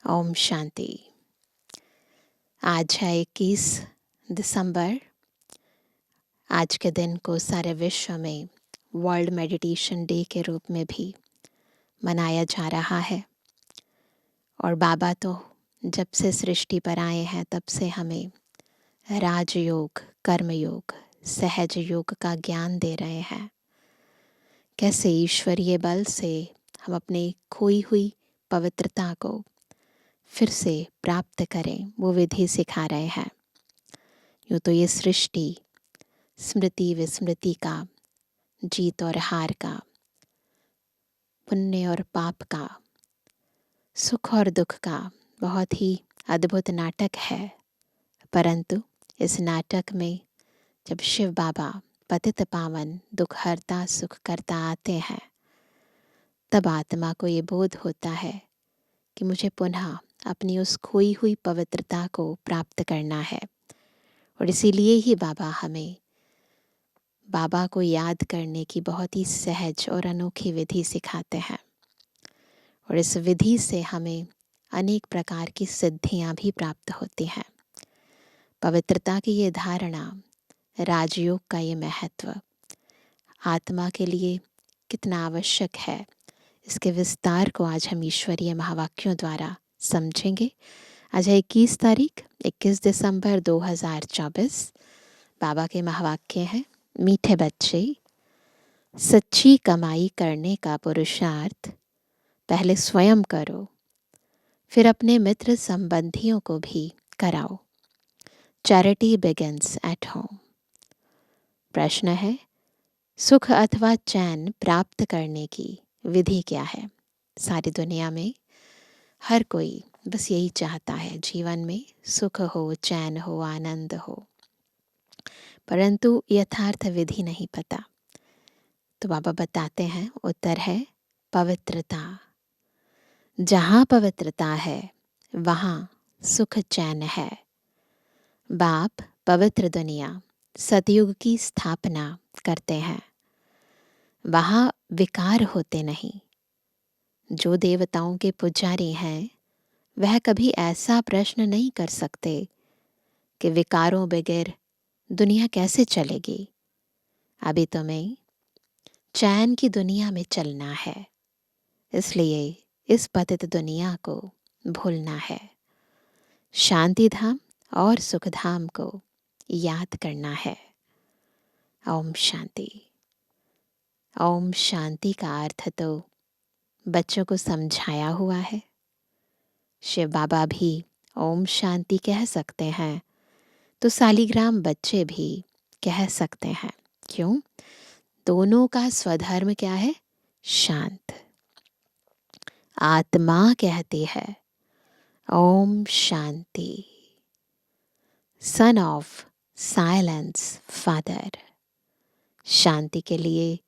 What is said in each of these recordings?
ओम शांति। आज है 21 दिसंबर। आज के दिन को सारे विश्व में वर्ल्ड मेडिटेशन डे के रूप में भी मनाया जा रहा है। और बाबा तो जब से सृष्टि पर आए हैं तब से हमें राजयोग, कर्मयोग, सहज योग का ज्ञान दे रहे हैं। कैसे ईश्वरीय बल से हम अपनी खोई हुई पवित्रता को फिर से प्राप्त करें, वो विधि सिखा रहे हैं। यूँ तो ये सृष्टि स्मृति विस्मृति का, जीत और हार का, पुण्य और पाप का, सुख और दुख का बहुत ही अद्भुत नाटक है। परंतु इस नाटक में जब शिव बाबा पतित पावन दुख हरता सुख करता आते हैं, तब आत्मा को ये बोध होता है कि मुझे पुनः अपनी उस खोई हुई पवित्रता को प्राप्त करना है। और इसीलिए ही बाबा हमें बाबा को याद करने की बहुत ही सहज और अनोखी विधि सिखाते हैं। और इस विधि से हमें अनेक प्रकार की सिद्धियां भी प्राप्त होती हैं। पवित्रता की ये धारणा, राजयोग का ये महत्व आत्मा के लिए कितना आवश्यक है, इसके विस्तार को आज हम ईश्वरीय महावाक्यों द्वारा समझेंगे। आज है 21 तारीख, 21 दिसंबर 2024। बाबा के महावाक्य हैं, मीठे बच्चे, सच्ची कमाई करने का पुरुषार्थ पहले स्वयं करो, फिर अपने मित्र संबंधियों को भी कराओ। Charity begins at home. प्रश्न है, सुख अथवा चैन प्राप्त करने की विधि क्या है? सारी दुनिया में हर कोई बस यही चाहता है, जीवन में सुख हो, चैन हो, आनंद हो, परंतु यथार्थ विधि नहीं पता। तो बाबा बताते हैं, उत्तर है पवित्रता। जहाँ पवित्रता है वहाँ सुख चैन है। बाप पवित्र दुनिया सतयुग की स्थापना करते हैं। वहाँ विकार होते नहीं। जो देवताओं के पुजारी हैं वह कभी ऐसा प्रश्न नहीं कर सकते कि विकारों बगैर दुनिया कैसे चलेगी। अभी तुम्हें चैन की दुनिया में चलना है, इसलिए इस पतित दुनिया को भूलना है। शांति धाम और सुख धाम को याद करना है। ओम शांति। ओम शांति का अर्थ तो बच्चों को समझाया हुआ है। शिव बाबा भी ओम शांति कह सकते हैं, तो सालिग्राम बच्चे भी कह सकते हैं। क्यों? दोनों का स्वधर्म क्या है? शांत। आत्मा कहती है ओम शांति। Son of silence father. शांति के लिए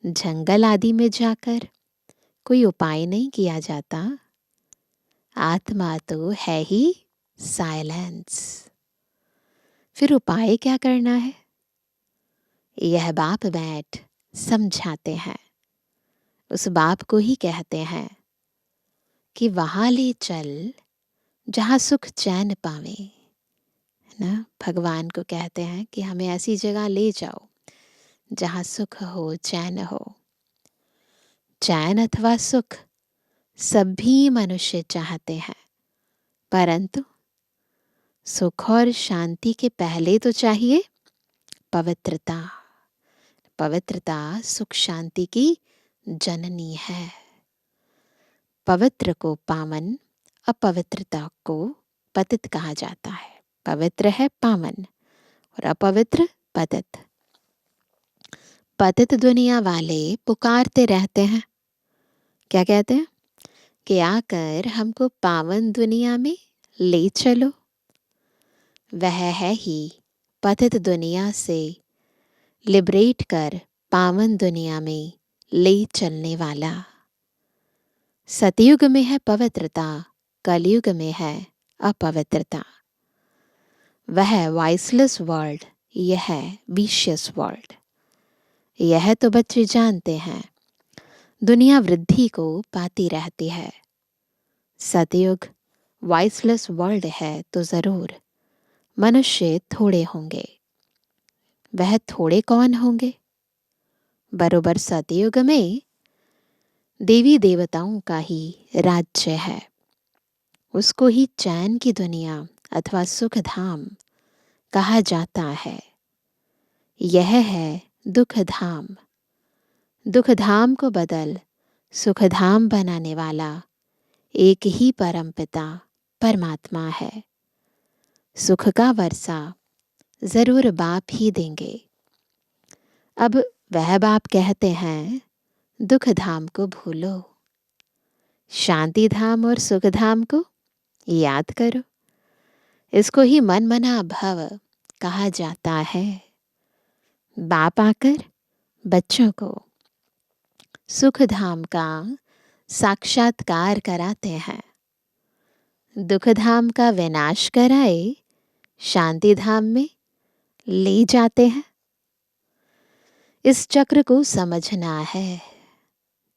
जंगल आदि में जाकर कोई उपाय नहीं किया जाता। आत्मा तो है ही साइलेंस। फिर उपाय क्या करना है? यह बाप बैठ समझाते हैं। उस बाप को ही कहते हैं कि वहां ले चल जहां सुख चैन पावे। ना, भगवान को कहते हैं कि हमें ऐसी जगह ले जाओ जहां सुख हो, चैन हो। चैन अथवा सुख सभी मनुष्य चाहते हैं, परंतु सुख और शांति के पहले तो चाहिए पवित्रता। पवित्रता सुख शांति की जननी है। पवित्र को पावन, अपवित्रता को पतित कहा जाता है। पवित्र है पावन और अपवित्र पतित। पतित दुनिया वाले पुकारते रहते हैं, क्या कहते हैं? कि आकर हमको पावन दुनिया में ले चलो। वह है ही पतित दुनिया से लिबरेट कर पावन दुनिया में ले चलने वाला। सतयुग में है पवित्रता, कलयुग में है अपवित्रता। वह वाइसलेस वर्ल्ड, यह है विशियस वर्ल्ड। यह तो बच्चे जानते हैं। दुनिया वृद्धि को पाती रहती है। सतयुग वॉइसलेस वर्ल्ड है तो ज़रूर मनुष्य थोड़े होंगे। वह थोड़े कौन होंगे? बरोबर सतयुग में देवी देवताओं का ही राज्य है। उसको ही चैन की दुनिया अथवा सुख धाम कहा जाता है। यह है दुख धाम। दुख धाम को बदल सुख धाम बनाने वाला एक ही परमपिता परमात्मा है। सुख का वर्षा जरूर बाप ही देंगे। अब वह बाप कहते हैं दुख धाम को भूलो, शांति धाम और सुख धाम को याद करो। इसको ही मन मना भव कहा जाता है। बाप आकर बच्चों को सुख धाम का साक्षात्कार कराते हैं। दुख धाम का विनाश कराए शांति धाम में ले जाते हैं। इस चक्र को समझना है।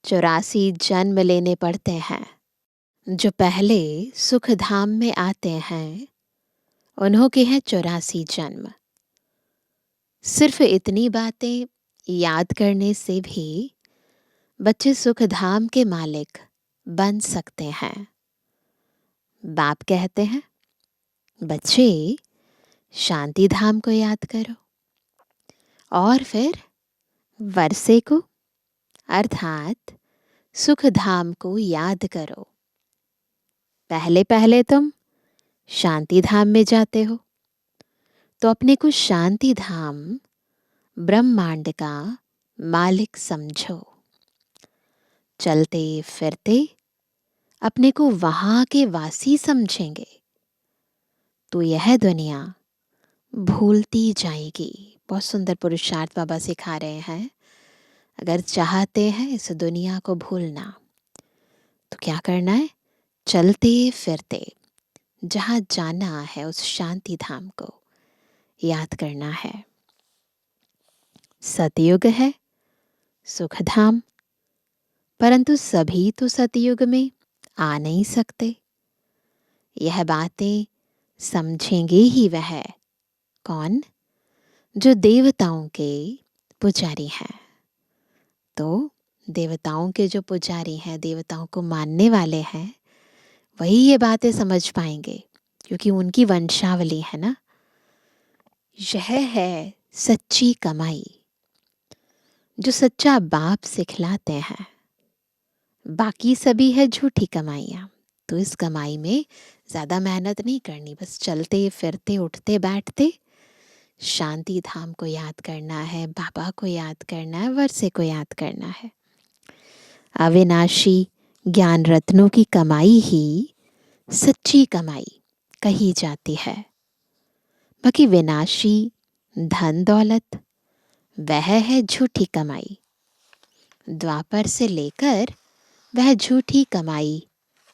84 जन्म लेने पड़ते हैं। जो पहले सुख धाम में आते हैं उन्हों के हैं 84 जन्म। सिर्फ इतनी बातें याद करने से भी बच्चे सुख धाम के मालिक बन सकते हैं। बाप कहते हैं बच्चे शांति धाम को याद करो और फिर वर्षे को अर्थात सुख धाम को याद करो। पहले पहले तुम शांति धाम में जाते हो तो अपने को शांति धाम ब्रह्मांड का मालिक समझो। चलते फिरते अपने को वहां के वासी समझेंगे तो यह दुनिया भूलती जाएगी। बहुत सुंदर पुरुषार्थ बाबा सिखा रहे हैं। अगर चाहते हैं इस दुनिया को भूलना तो क्या करना है? चलते फिरते जहां जाना है उस शांति धाम को याद करना है। सतयुग है सुख धाम, परंतु सभी तो सतयुग में आ नहीं सकते। यह बातें समझेंगे ही वह कौन? जो देवताओं के पुजारी हैं। तो देवताओं के जो पुजारी हैं, देवताओं को मानने वाले हैं, वही ये बातें समझ पाएंगे क्योंकि उनकी वंशावली है ना। यह है सच्ची कमाई जो सच्चा बाप सिखलाते हैं। बाकी सभी है झूठी कमाइयाँ। तो इस कमाई में ज़्यादा मेहनत नहीं करनी, बस चलते फिरते उठते बैठते शांति धाम को याद करना है, बाबा को याद करना है, वर्षे को याद करना है। अविनाशी ज्ञान रत्नों की कमाई ही सच्ची कमाई कही जाती है। बाकी विनाशी धन दौलत वह है झूठी कमाई। द्वापर से लेकर वह झूठी कमाई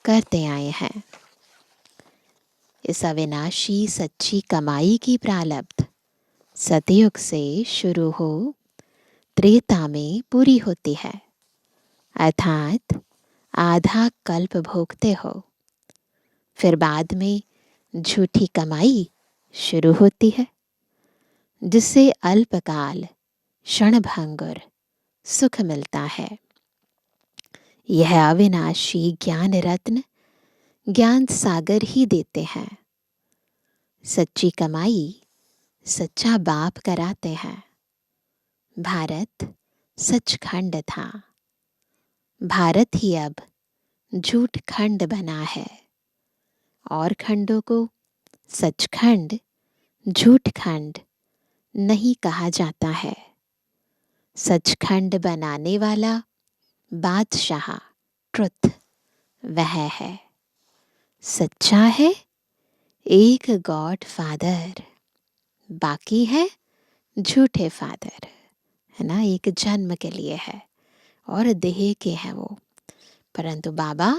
करते आए हैं। इस अविनाशी सच्ची कमाई की प्रारब्ध सतयुग से शुरू हो त्रेता में पूरी होती है, अर्थात आधा कल्प भोगते हो। फिर बाद में झूठी कमाई शुरू होती है जिससे अल्पकाल क्षणभंगुर सुख मिलता है। यह अविनाशी ज्ञान रत्न ज्ञान सागर ही देते हैं। सच्ची कमाई सच्चा बाप कराते हैं। भारत सचखंड था, भारत ही अब झूठ खंड बना है और खंडों को सचखंड झूठ खंड नहीं कहा जाता है। सचखंड बनाने वाला बादशाह ट्रुथ वह है। सच्चा है एक गॉड फादर, बाकी है झूठे फादर, है ना। एक जन्म के लिए है और देह के हैं वो, परंतु बाबा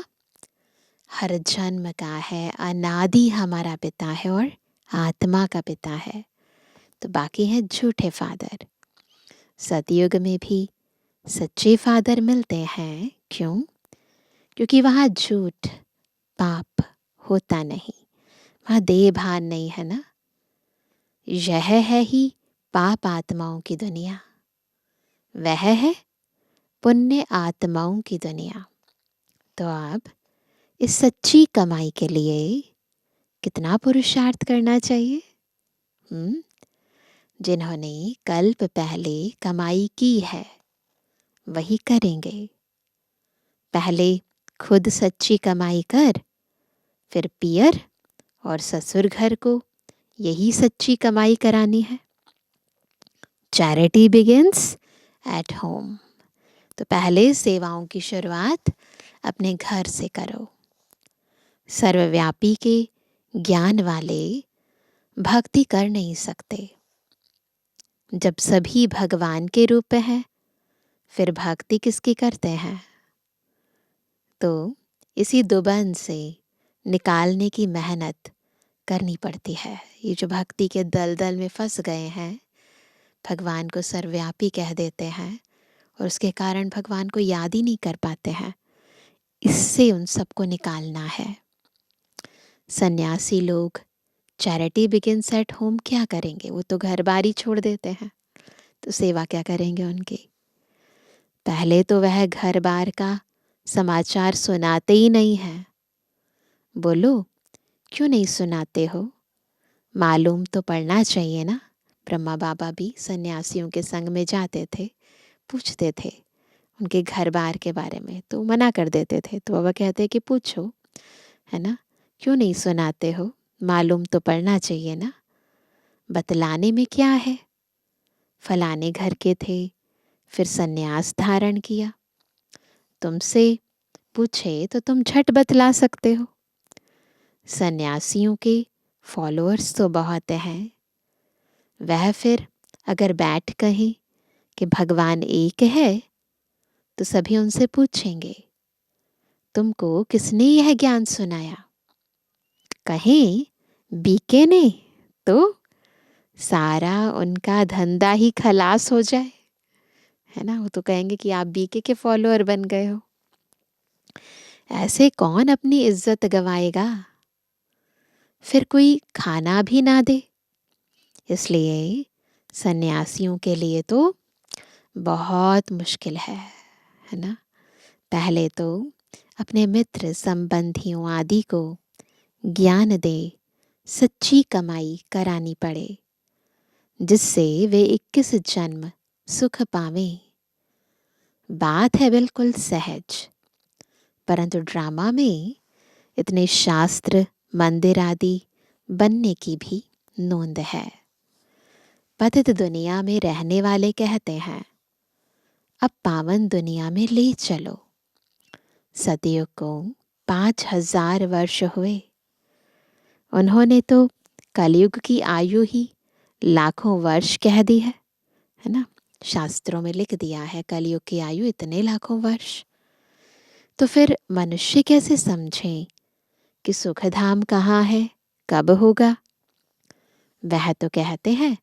हर जन्म का है, अनादि हमारा पिता है और आत्मा का पिता है। तो बाकी है झूठे फादर। सतयुग में भी सच्चे फादर मिलते हैं। क्यों? क्योंकि वहाँ झूठ पाप होता नहीं, वहाँ देह भान नहीं है ना। यह है ही पाप आत्माओं की दुनिया, वह है पुण्य आत्माओं की दुनिया। तो आप इस सच्ची कमाई के लिए कितना पुरुषार्थ करना चाहिए? जिन्होंने कल्प पहले कमाई की है वही करेंगे। पहले खुद सच्ची कमाई कर, फिर पियर और ससुर घर को यही सच्ची कमाई करानी है। Charity begins at home. तो पहले सेवाओं की शुरुआत अपने घर से करो। सर्वव्यापी के ज्ञान वाले भक्ति कर नहीं सकते। जब सभी भगवान के रूप में हैं, फिर भक्ति किसकी करते हैं? तो इसी दुबन से निकालने की मेहनत करनी पड़ती है। ये जो भक्ति के दलदल में फंस गए हैं, भगवान को सर्वव्यापी कह देते हैं और उसके कारण भगवान को याद ही नहीं कर पाते हैं, इससे उन सबको निकालना है। सन्यासी लोग चैरिटी बिगिंस एट होम क्या करेंगे? वो तो घर बार ही छोड़ देते हैं, तो सेवा क्या करेंगे उनकी? पहले तो वह घर बार का समाचार सुनाते ही नहीं है। बोलो, क्यों नहीं सुनाते हो? मालूम तो पड़ना चाहिए ना। ब्रह्मा बाबा भी सन्यासियों के संग में जाते थे, पूछते थे उनके घर बार के बारे में, तो मना कर देते थे। तो बाबा कहते कि पूछो, है ना, क्यों नहीं सुनाते हो? मालूम तो पड़ना चाहिए ना। बतलाने में क्या है? फलाने घर के थे, फिर सन्यास धारण किया। तुमसे पूछे तो तुम झट बतला सकते हो। सन्यासियों के फॉलोअर्स तो बहुत हैं। वह फिर अगर बैठ कहें कि भगवान एक है, तो सभी उनसे पूछेंगे तुमको किसने यह ज्ञान सुनाया? कहें बीके ने, तो सारा उनका धंधा ही खलास हो जाए, है ना। वो तो कहेंगे कि आप बीके के फॉलोअर बन गए हो। ऐसे कौन अपनी इज्जत गवाएगा? फिर कोई खाना भी ना दे। इसलिए सन्यासियों के लिए तो बहुत मुश्किल है ना। पहले तो अपने मित्र संबंधियों आदि को ज्ञान दे, सच्ची कमाई करानी पड़े, जिससे वे 21 जन्म सुख पावें। बात है बिल्कुल सहज, परंतु ड्रामा में इतने शास्त्र मंदिर आदि बनने की भी नोंद है। पतित दुनिया में रहने वाले कहते हैं अब पावन दुनिया में ले चलो। सतयुग को 5000 वर्ष हुए। उन्होंने तो कलयुग की आयु ही लाखों वर्ष कह दी है ना। शास्त्रों में लिख दिया है कलयुग की आयु इतने लाखों वर्ष। तो फिर मनुष्य कैसे समझें कि सुखधाम कहाँ है, कब होगा? वह तो कहते हैं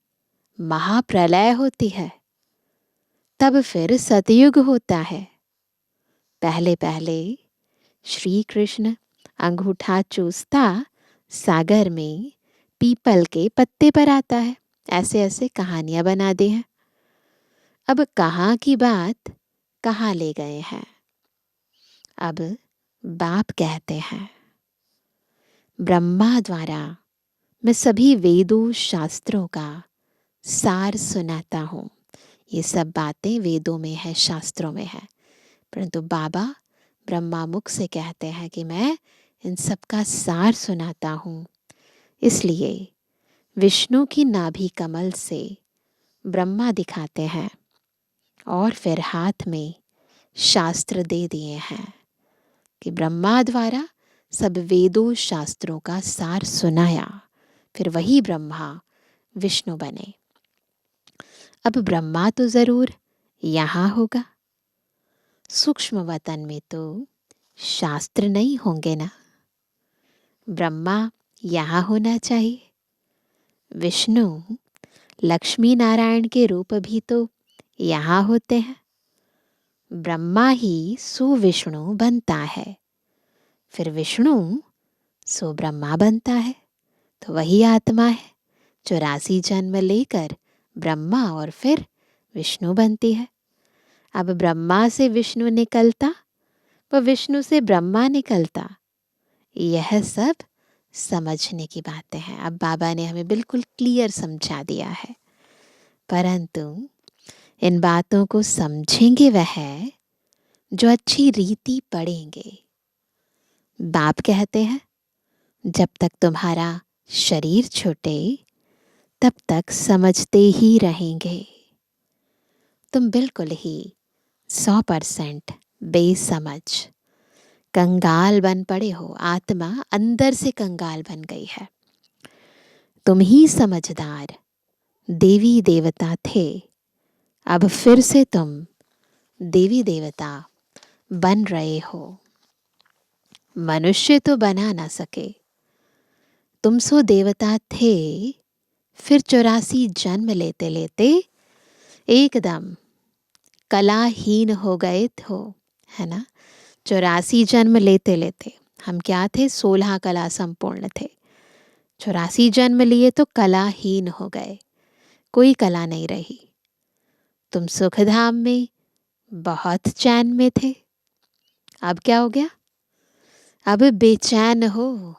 महाप्रलय होती है, तब फिर सतयुग होता है। पहले पहले श्री कृष्ण अंगूठा चूसता सागर में पीपल के पत्ते पर आता है। ऐसे ऐसे कहानियां बना दी हैं। अब कहाँ की बात कहाँ ले गए हैं। अब बाप कहते हैं ब्रह्मा द्वारा मैं सभी वेदों शास्त्रों का सार सुनाता हूँ। ये सब बातें वेदों में है, शास्त्रों में है, परंतु बाबा ब्रह्मा मुख से कहते हैं कि मैं इन सब का सार सुनाता हूँ। इसलिए विष्णु की नाभि कमल से ब्रह्मा दिखाते हैं और फिर हाथ में शास्त्र दे दिए हैं कि ब्रह्मा द्वारा सब वेदों शास्त्रों का सार सुनाया, फिर वही ब्रह्मा विष्णु बने। अब ब्रह्मा तो जरूर यहाँ होगा, सूक्ष्म वतन में तो शास्त्र नहीं होंगे ना। ब्रह्मा यहाँ होना चाहिए। विष्णु लक्ष्मी नारायण के रूप भी तो यहाँ होते हैं। ब्रह्मा ही सुविष्णु बनता है, फिर विष्णु सो ब्रह्मा बनता है, तो वही आत्मा है 84 जन्म लेकर ब्रह्मा और फिर विष्णु बनती है। अब ब्रह्मा से विष्णु निकलता, व विष्णु से ब्रह्मा निकलता। यह सब समझने की बातें हैं। अब बाबा ने हमें बिल्कुल क्लियर समझा दिया है, परंतु इन बातों को समझेंगे वह जो अच्छी रीति पढ़ेंगे। बाप कहते हैं जब तक तुम्हारा शरीर छूटे तब तक समझते ही रहेंगे। तुम बिल्कुल ही 100% बेसमझ कंगाल बन पड़े हो। आत्मा अंदर से कंगाल बन गई है। तुम ही समझदार देवी देवता थे, अब फिर से तुम देवी देवता बन रहे हो। मनुष्य तो बना ना सके, तुम सो देवता थे, फिर 84 जन्म लेते लेते एकदम कलाहीन हो गए थे, है ना। 84 जन्म लेते लेते हम क्या थे? 16 कला संपूर्ण थे। 84 जन्म लिए तो कलाहीन हो गए, कोई कला नहीं रही। तुम सुखधाम में बहुत चैन में थे, अब क्या हो गया? अब बेचैन हो।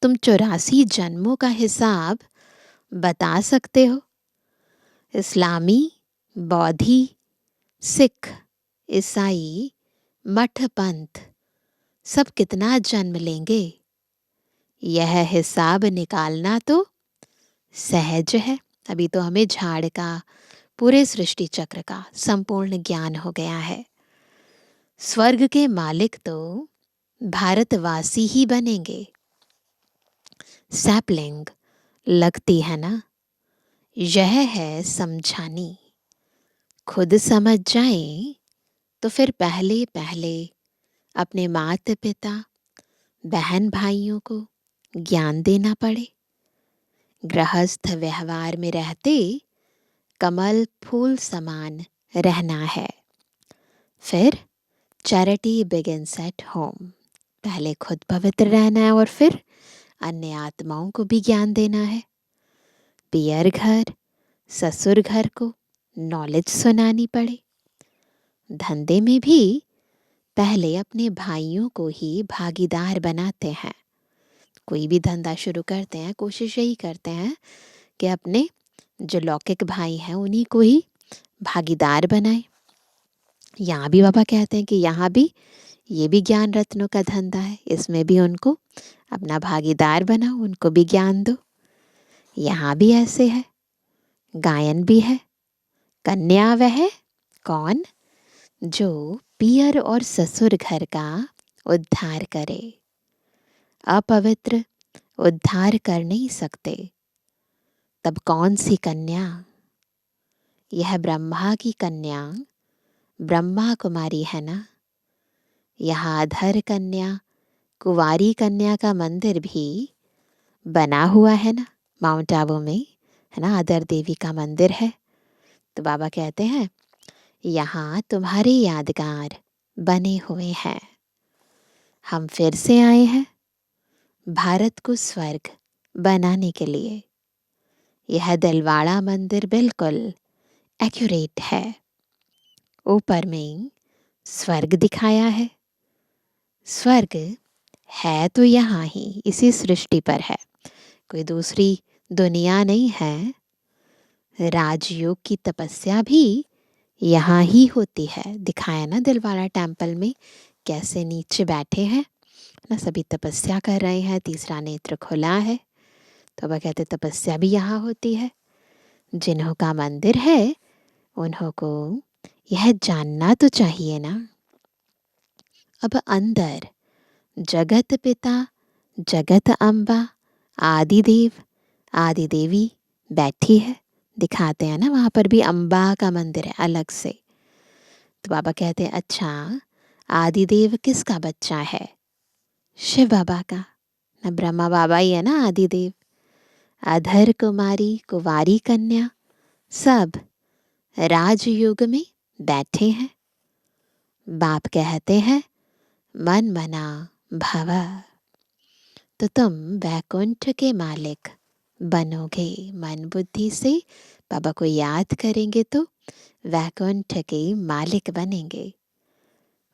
तुम 84 जन्मों का हिसाब बता सकते हो? इस्लामी, बौद्धी, सिख, ईसाई, मठ पंथ सब कितना जन्म लेंगे? यह हिसाब निकालना तो सहज है। अभी तो हमें झाड़ का, पूरे सृष्टि चक्र का संपूर्ण ज्ञान हो गया है। स्वर्ग के मालिक तो भारतवासी ही बनेंगे। सैपलिंग लगती है ना, यह है समझानी। खुद समझ जाएं तो फिर पहले पहले अपने माता पिता, बहन भाइयों को ज्ञान देना पड़े। गृहस्थ व्यवहार में रहते कमल फूल समान रहना है। फिर चैरिटी बिगिंस एट होम। पहले खुद पवित्र रहना है और फिर अन्य आत्माओं को भी ज्ञान देना है। पियर घर, ससुर घर को नॉलेज सुनानी पड़े। धंधे में भी पहले अपने भाइयों को ही भागीदार बनाते हैं। कोई भी धंधा शुरू करते हैं, कोशिश यही करते हैं कि अपने जो लौकिक भाई हैं उन्हीं को ही भागीदार बनाएं। यहाँ भी बाबा कहते हैं कि यहाँ भी ये भी ज्ञान रत्नों का धंधा है, इसमें भी उनको अपना भागीदार बनाओ, उनको भी ज्ञान दो। यहाँ भी ऐसे है। गायन भी है। कन्या वह कौन जो पियर और ससुर घर का उद्धार करे। अपवित्र उद्धार कर नहीं सकते, तब कौन सी कन्या? यह ब्रह्मा की कन्या ब्रह्मा कुमारी है ना। यहाँ अधर कन्या, कुंवारी कन्या का मंदिर भी बना हुआ है ना, माउंट आबू में, है ना। अधर देवी का मंदिर है। तो बाबा कहते हैं यहाँ तुम्हारे यादगार बने हुए हैं। हम फिर से आए हैं भारत को स्वर्ग बनाने के लिए। यह दिलवाड़ा मंदिर बिल्कुल एक्यूरेट है। ऊपर में स्वर्ग दिखाया है। स्वर्ग है तो यहाँ ही, इसी सृष्टि पर है, कोई दूसरी दुनिया नहीं है। राजयोग की तपस्या भी यहाँ ही होती है। दिखाया ना दिलवाड़ा टेम्पल में कैसे नीचे बैठे हैं ना, सभी तपस्या कर रहे हैं, तीसरा नेत्र खुला है। तो वह कहते तपस्या भी यहाँ होती है। जिन्हों का मंदिर है उन्हों को यह जानना तो चाहिए ना। अब अंदर जगत पिता, जगत अम्बा, आदिदेव, आदि देवी बैठी है। दिखाते हैं ना, वहाँ पर भी अम्बा का मंदिर है अलग से। तो बाबा कहते हैं अच्छा, आदिदेव किसका बच्चा है? शिव बाबा का ना, ब्रह्मा बाबा ही है ना आदिदेव। अधर कुमारी, कुंवारी कन्या सब राजयुग में बैठे हैं। बाप कहते हैं मन मना भव। तो तुम वैकुंठ के मालिक बनोगे। मन बुद्धि से बाबा को याद करेंगे तो वैकुंठ के मालिक बनेंगे।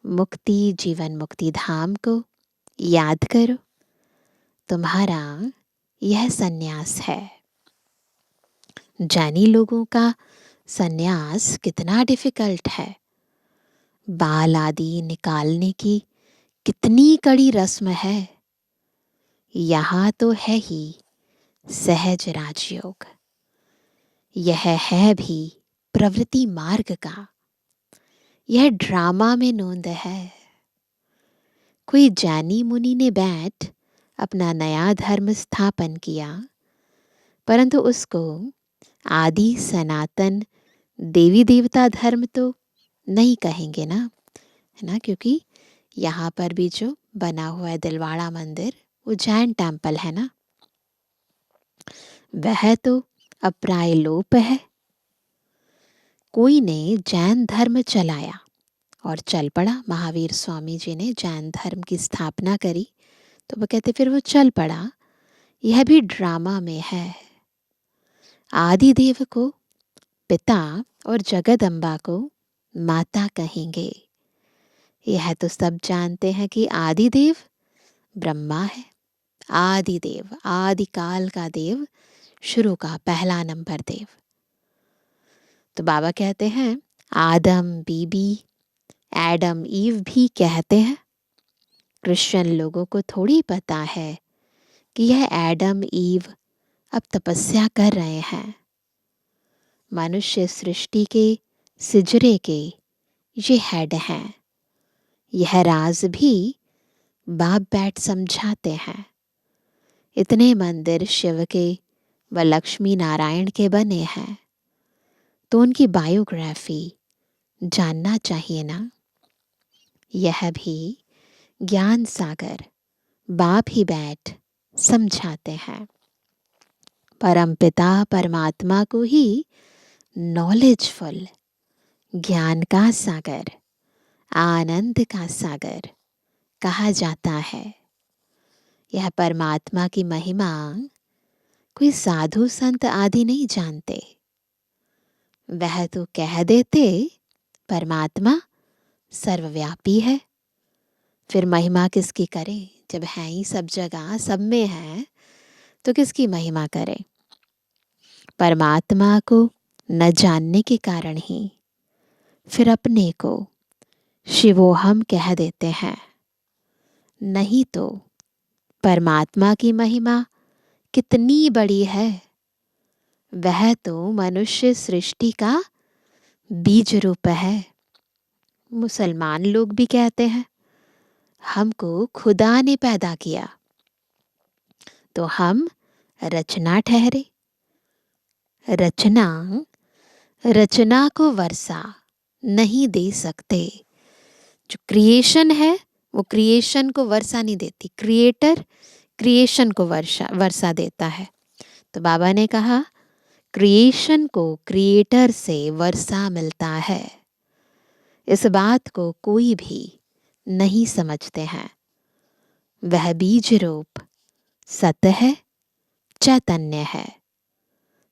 मुक्ति जीवन मुक्ति धाम को याद करो। तुम्हारा यह सन्यास है। जानी लोगों का सन्यास कितना डिफिकल्ट है। बाल आदि निकालने की कितनी कड़ी रस्म है। यहाँ तो है ही सहज राजयोग। यह है भी प्रवृत्ति मार्ग का। यह ड्रामा में नोंद है। कोई ज्ञानी मुनि ने बैठ अपना नया धर्म स्थापन किया, परंतु उसको आदि सनातन देवी देवता धर्म तो नहीं कहेंगे ना, है ना। क्योंकि यहाँ पर भी जो बना हुआ है दिलवाड़ा मंदिर, वो जैन टेम्पल है ना, वह तो अब प्रायलोप है। कोई ने जैन धर्म चलाया और चल पड़ा। महावीर स्वामी जी ने जैन धर्म की स्थापना करी, तो वो कहते फिर वो चल पड़ा। यह भी ड्रामा में है। आदिदेव को पिता और जगदम्बा को माता कहेंगे। यह तो सब जानते हैं कि आदिदेव ब्रह्मा है। आदिदेव आदिकाल का देव, शुरू का पहला नंबर देव। तो बाबा कहते हैं आदम बीबी, एडम ईव भी कहते हैं। क्रिश्चियन लोगों को थोड़ी पता है कि यह एडम ईव अब तपस्या कर रहे हैं। मनुष्य सृष्टि के सिजरे के ये हेड हैं। यह राज भी बाप बैठ समझाते हैं। इतने मंदिर शिव के व लक्ष्मी नारायण के बने हैं, तो उनकी बायोग्राफी जानना चाहिए ना। यह भी ज्ञान सागर बाप ही बैठ समझाते हैं। परमपिता परमात्मा को ही नॉलेजफुल, ज्ञान का सागर, आनंद का सागर कहा जाता है। यह परमात्मा की महिमा कोई साधु संत आदि नहीं जानते। वह तो कह देते परमात्मा सर्वव्यापी है। फिर महिमा किसकी करें? जब है ही सब जगह, सब में है, तो किसकी महिमा करें? परमात्मा को न जानने के कारण ही फिर अपने को शिवोहम कह देते हैं। नहीं तो परमात्मा की महिमा कितनी बड़ी है। वह तो मनुष्य सृष्टि का बीज रूप है। मुसलमान लोग भी कहते हैं हमको खुदा ने पैदा किया, तो हम रचना ठहरे। रचना को वर्षा नहीं दे सकते। जो क्रिएशन है वो क्रिएशन को वर्षा नहीं देती। क्रिएटर क्रिएशन को वर्षा देता है। तो बाबा ने कहा क्रिएशन को क्रिएटर से वर्षा मिलता है। इस बात को कोई भी नहीं समझते हैं। वह बीज रूप सत्य है, चैतन्य है।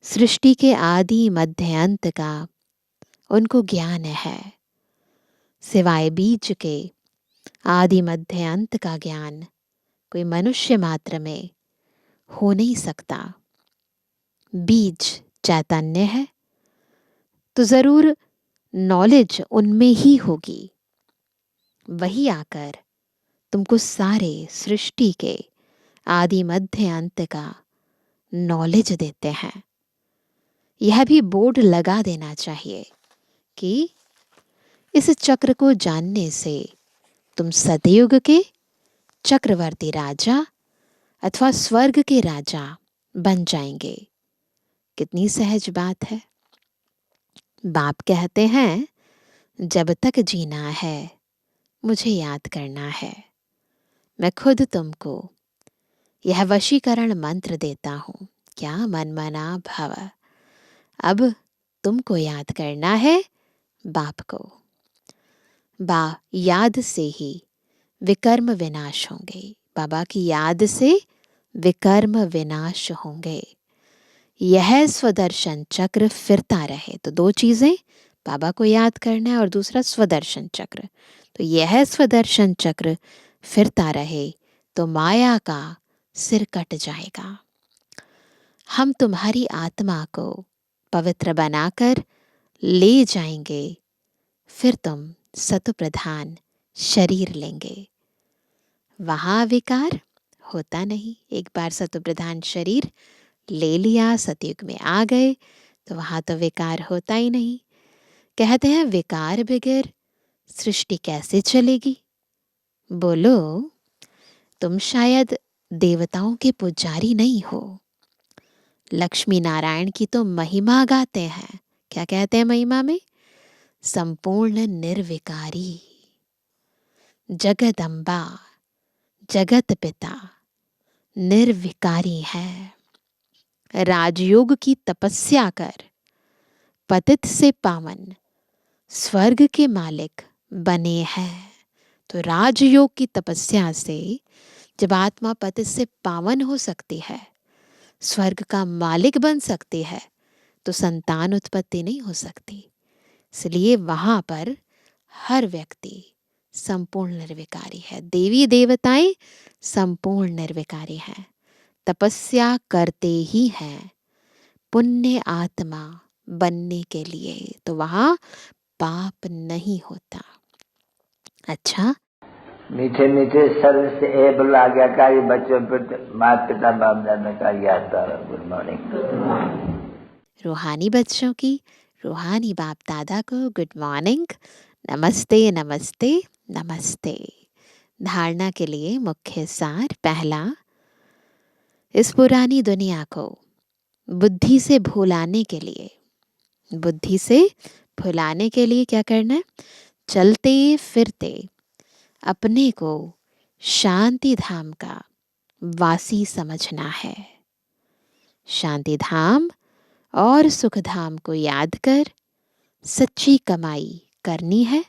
सृष्टि के आदि मध्य अंत का उनको ज्ञान है। सिवाय बीज के आदि मध्य अंत का ज्ञान कोई मनुष्य मात्र में हो नहीं सकता। बीज चैतन्य है तो जरूर नॉलेज उनमें ही होगी। वही आकर तुमको सारे सृष्टि के आदि मध्य अंत का नॉलेज देते हैं। यह भी बोर्ड लगा देना चाहिए कि इस चक्र को जानने से तुम सतयुग के चक्रवर्ती राजा अथवा स्वर्ग के राजा बन जाएंगे। कितनी सहज बात है। बाप कहते हैं जब तक जीना है मुझे याद करना है। मैं खुद तुमको यह वशीकरण मंत्र देता हूँ, क्या मन मना भव। अब तुमको याद करना है बाप को। याद से ही विकर्म विनाश होंगे। बाबा की याद से विकर्म विनाश होंगे। यह स्वदर्शन चक्र फिरता रहे। तो दो चीजें, बाबा को याद करना है और दूसरा स्वदर्शन चक्र। तो यह स्वदर्शन चक्र फिरता रहे तो माया का सिर कट जाएगा। हम तुम्हारी आत्मा को पवित्र बनाकर ले जाएंगे, फिर तुम सतु प्रधान शरीर लेंगे। वहां विकार होता नहीं। एक बार सतु प्रधान शरीर ले लिया, सतयुग में आ गए, तो वहां तो विकार होता ही नहीं। कहते हैं विकार बगैर सृष्टि कैसे चलेगी? बोलो, तुम शायद देवताओं के पुजारी नहीं हो। लक्ष्मी नारायण की तो महिमा गाते हैं। क्या कहते हैं महिमा में? संपूर्ण निर्विकारी, जगदम्बा, जगत पिता निर्विकारी है। राजयोग की तपस्या कर पतित से पावन स्वर्ग के मालिक बने हैं। तो राजयोग की तपस्या से जब आत्मा पतित से पावन हो सकती है, स्वर्ग का मालिक बन सकती है, तो संतान उत्पत्ति नहीं हो सकती। इसलिए वहां पर हर व्यक्ति संपूर्ण निर्विकारी है। देवी देवताएं संपूर्ण निर्विकारी हैं। तपस्या करते ही हैं पुण्य आत्मा बनने के लिए, तो वहां पाप नहीं होता। अच्छा, मीठे मीठे स्वर से एबल आज्ञाकारी बच्चों पर माता पिता बाप दादा का याद तारा। Good morning. रूहानी बच्चों की रूहानी बाप दादा को गुड मॉर्निंग, नमस्ते नमस्ते नमस्ते। धारणा के लिए मुख्य सार। पहला, इस पुरानी दुनिया को बुद्धि से भुलाने के लिए, बुद्धि से भुलाने के लिए क्या करना है? चलते फिरते अपने को शांति धाम का वासी समझना है। शांति धाम और सुख धाम को याद कर सच्ची कमाई करनी है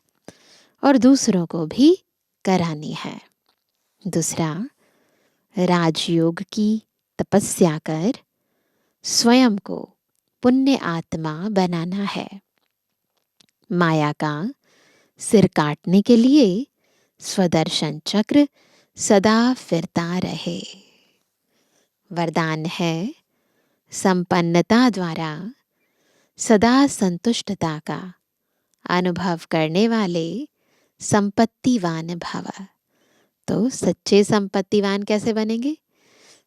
और दूसरों को भी करानी है। दूसरा, राजयोग की तपस्या कर स्वयं को पुण्य आत्मा बनाना है। माया का सिर काटने के लिए स्वदर्शन चक्र सदा फिरता रहे। वरदान है, संपन्नता द्वारा सदा संतुष्टता का अनुभव करने वाले संपत्तिवान भव। तो सच्चे संपत्तिवान कैसे बनेंगे?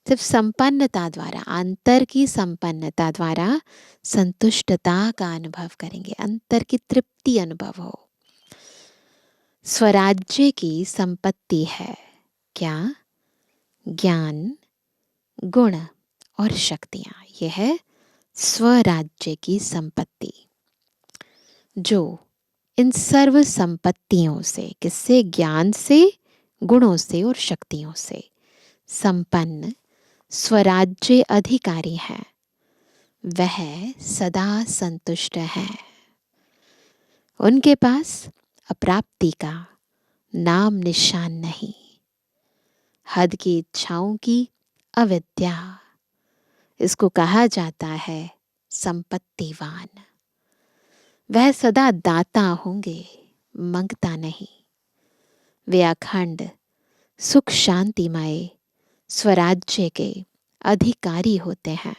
सिर्फ संपन्नता द्वारा, अंतर की संपन्नता द्वारा संतुष्टता का अनुभव करेंगे, अंतर की तृप्ति अनुभव हो। स्वराज्य की संपत्ति है क्या? ज्ञान, गुण और शक्तियां। यह है स्वराज्य की संपत्ति। जो इन सर्व संपत्तियों से, किससे? ज्ञान से, गुणों से और शक्तियों से संपन्न स्वराज्य अधिकारी है, वह सदा संतुष्ट है। उनके पास अप्राप्ति का नाम निशान नहीं। हद की इच्छाओं की अविद्या, इसको कहा जाता है संपत्तिवान। वह सदा दाता होंगे, मंगता नहीं। वे अखंड सुख शांतिमय स्वराज्य के अधिकारी होते हैं।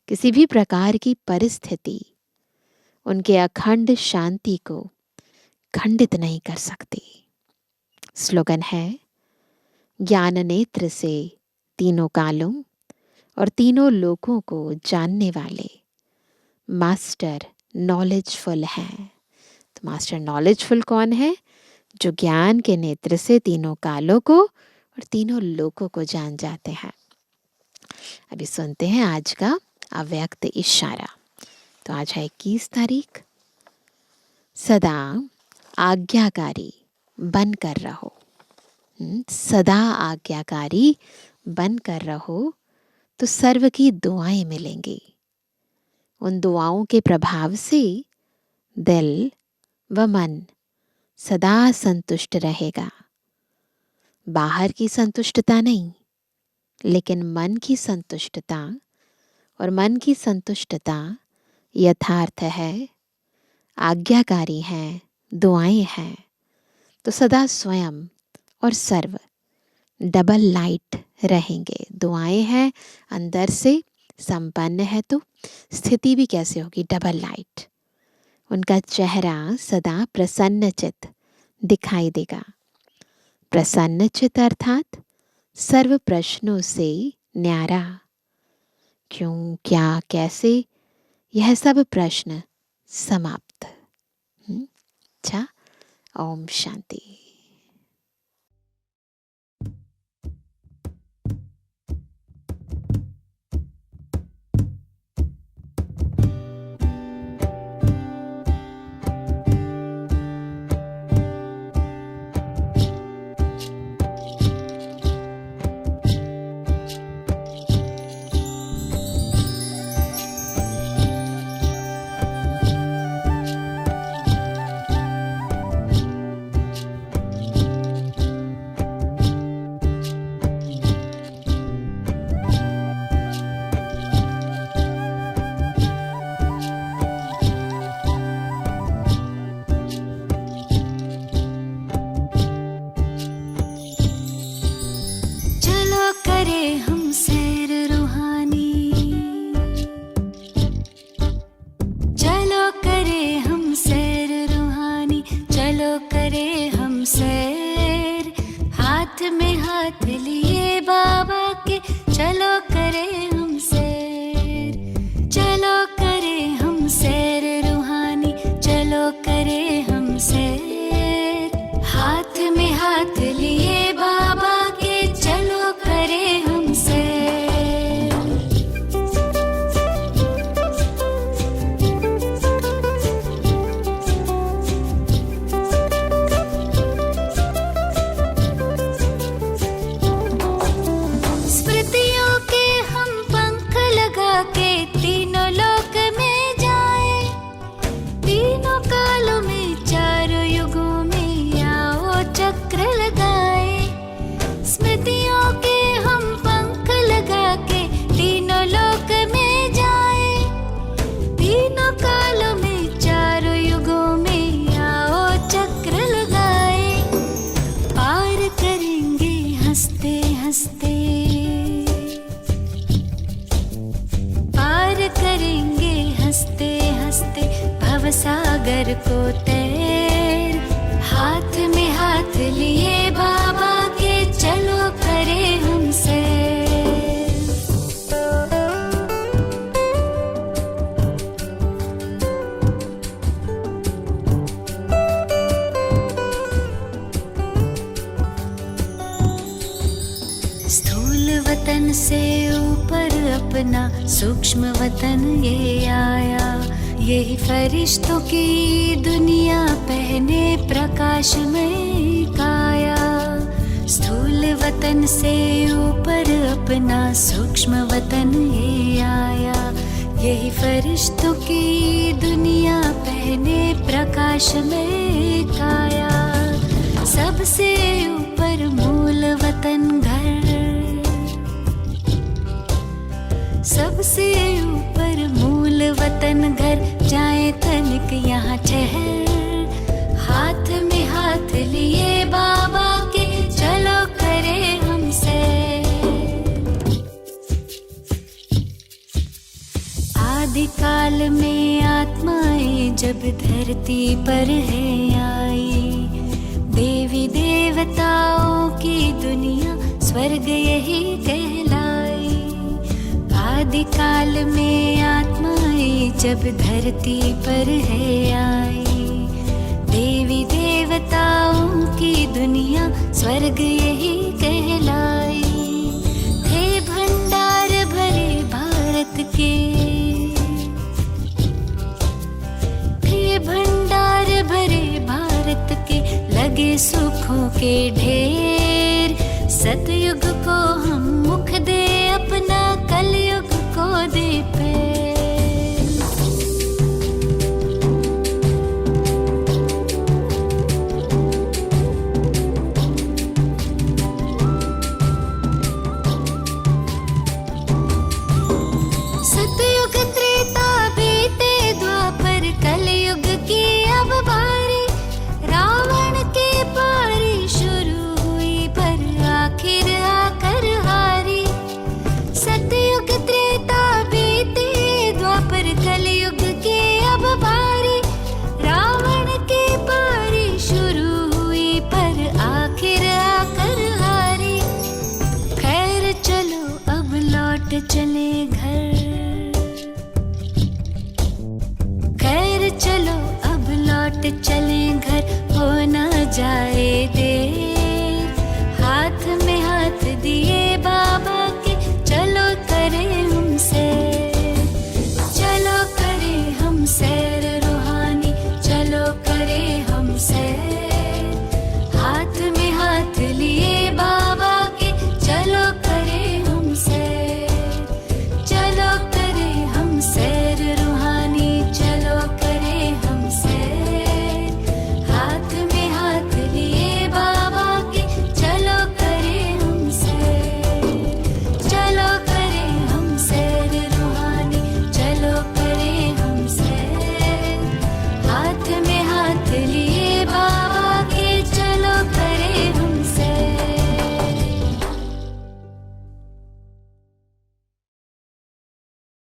किसी भी प्रकार की परिस्थिति उनके अखंड शांति को खंडित नहीं कर सकती। स्लोगन है, ज्ञान नेत्र से तीनों कालों और तीनों लोकों को जानने वाले मास्टर नॉलेजफुल हैं। तो मास्टर नॉलेजफुल कौन है? जो ज्ञान के नेत्र से तीनों कालों को और तीनों लोकों को जान जाते हैं। अभी सुनते हैं आज का अव्यक्त इशारा। तो आज है 21 तारीख। सदा आज्ञाकारी बनकर रहो। सदा आज्ञाकारी बनकर रहो तो सर्व की दुआएं मिलेंगी। उन दुआओं के प्रभाव से दिल व मन सदा संतुष्ट रहेगा। बाहर की संतुष्टता नहीं, लेकिन मन की संतुष्टता, और मन की संतुष्टता यथार्थ है, आज्ञाकारी है, दुआएं हैं, तो सदा स्वयं और सर्व डबल लाइट रहेंगे। दुआएं हैं, अंदर से संपन्न है, तो स्थिति भी कैसे होगी? Double light. उनका चेहरा सदा प्रसन्नचित दिखाई देगा। प्रसन्नचित अर्थात सर्व प्रश्नों से न्यारा। क्यों, क्या, कैसे, यह सब प्रश्न समाप्त। अच्छा, ओम शांति। सागर को तैर, हाथ में हाथ लिए बाबा के चलो करे हमसे। स्थूल वतन से ऊपर अपना सूक्ष्म वतन ये आया, यही फरिश्तों की दुनिया पहने प्रकाश में काया। स्थूल वतन से ऊपर अपना सूक्ष्म वतन ये आया, यही फरिश्तों की दुनिया पहने प्रकाश में काया। सबसे ऊपर मूल वतन घर, सबसे ऊपर मूल वतन घर, जाए तनिक यहाँ ठहर, हाथ में हाथ लिए बाबा के चलो करे हमसे। आदिकाल में आत्माएं जब धरती पर है आई, देवी देवताओं की दुनिया स्वर्ग यही कहलाई। आदिकाल में आत्माएं जब धरती पर है आई, देवी देवताओं की दुनिया स्वर्ग यही कहलाई। थे भंडार भरे भारत के, थे भंडार भरे भारत के, लगे सुखों के ढेर। सतयुग को हम मुख दे अपना, कलयुग को दे पैर। चले घर। खैर चलो अब लौट चले घर, हो ना जाए देर।